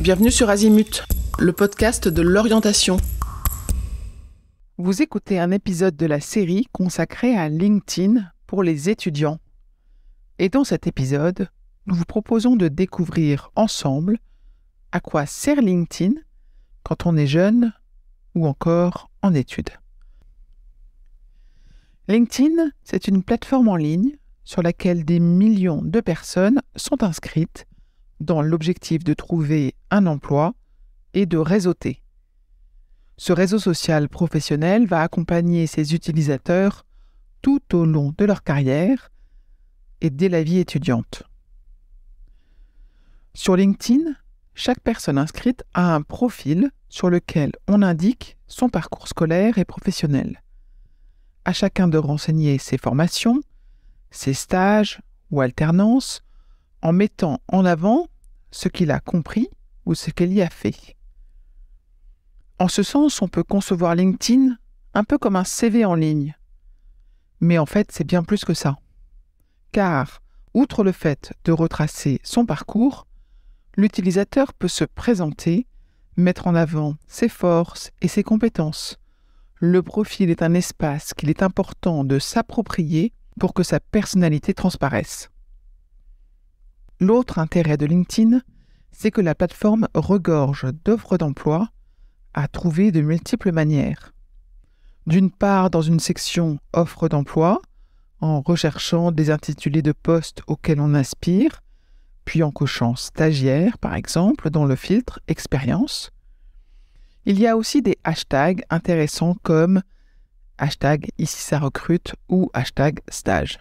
Bienvenue sur Azimut, le podcast de l'orientation. Vous écoutez un épisode de la série consacrée à LinkedIn pour les étudiants. Et dans cet épisode, nous vous proposons de découvrir ensemble à quoi sert LinkedIn quand on est jeune ou encore en études. LinkedIn, c'est une plateforme en ligne sur laquelle des millions de personnes sont inscrites dans l'objectif de trouver un emploi et de réseauter. Ce réseau social professionnel va accompagner ses utilisateurs tout au long de leur carrière et dès la vie étudiante. Sur LinkedIn, chaque personne inscrite a un profil sur lequel on indique son parcours scolaire et professionnel. À chacun de renseigner ses formations, ses stages ou alternances en mettant en avant ce qu'il a compris ou ce qu'il y a fait. En ce sens, on peut concevoir LinkedIn un peu comme un CV en ligne. Mais en fait, c'est bien plus que ça. Car, outre le fait de retracer son parcours, l'utilisateur peut se présenter, mettre en avant ses forces et ses compétences. Le profil est un espace qu'il est important de s'approprier pour que sa personnalité transparaisse. L'autre intérêt de LinkedIn, c'est que la plateforme regorge d'offres d'emploi à trouver de multiples manières. D'une part, dans une section « Offres d'emploi », en recherchant des intitulés de postes auxquels on aspire, puis en cochant « Stagiaire » par exemple, dans le filtre « Expérience ». Il y a aussi des hashtags intéressants comme hashtag ici ça recrute ou hashtag stage.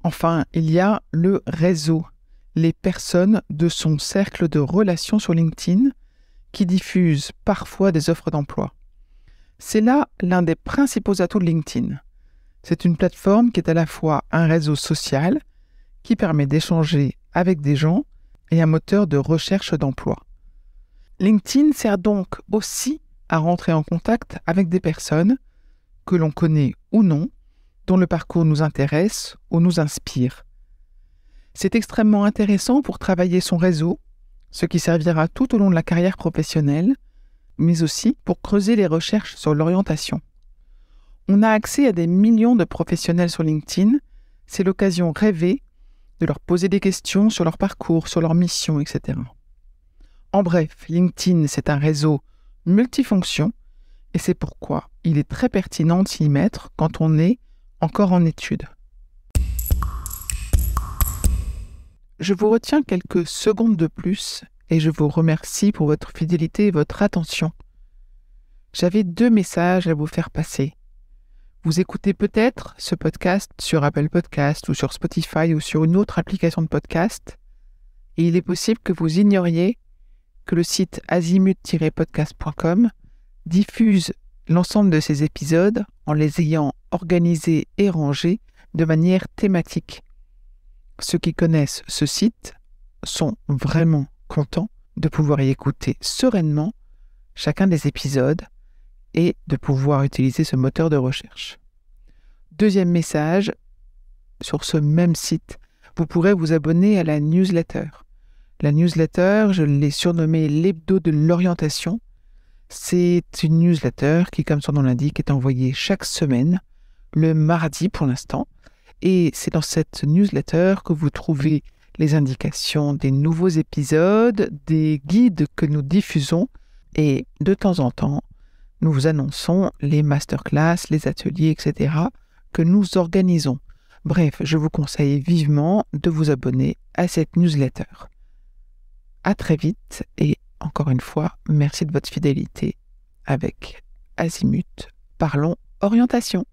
Enfin, il y a le réseau, les personnes de son cercle de relations sur LinkedIn qui diffusent parfois des offres d'emploi. C'est là l'un des principaux atouts de LinkedIn. C'est une plateforme qui est à la fois un réseau social qui permet d'échanger avec des gens et un moteur de recherche d'emploi. LinkedIn sert donc aussi à rentrer en contact avec des personnes que l'on connaît ou non, dont le parcours nous intéresse ou nous inspire. C'est extrêmement intéressant pour travailler son réseau, ce qui servira tout au long de la carrière professionnelle, mais aussi pour creuser les recherches sur l'orientation. On a accès à des millions de professionnels sur LinkedIn, c'est l'occasion rêvée de leur poser des questions sur leur parcours, sur leur mission, etc. En bref, LinkedIn, c'est un réseau multifonction et c'est pourquoi il est très pertinent de s'y mettre quand on est encore en études. Je vous retiens quelques secondes de plus et je vous remercie pour votre fidélité et votre attention. J'avais 2 messages à vous faire passer. Vous écoutez peut-être ce podcast sur Apple Podcast ou sur Spotify ou sur une autre application de podcast et il est possible que vous ignoriez que le site azimut-podcast.com diffuse l'ensemble de ces épisodes en les ayant organisés et rangés de manière thématique. Ceux qui connaissent ce site sont vraiment contents de pouvoir y écouter sereinement chacun des épisodes et de pouvoir utiliser ce moteur de recherche. Deuxième message, sur ce même site, vous pourrez vous abonner à la newsletter. La newsletter, je l'ai surnommée l'hebdo de l'orientation. C'est une newsletter qui, comme son nom l'indique, est envoyée chaque semaine, le mardi pour l'instant. Et c'est dans cette newsletter que vous trouvez les indications des nouveaux épisodes, des guides que nous diffusons et de temps en temps, nous vous annonçons les masterclass, les ateliers, etc. que nous organisons. Bref, je vous conseille vivement de vous abonner à cette newsletter. À très vite et encore une fois, merci de votre fidélité avec Azimut. Parlons orientation.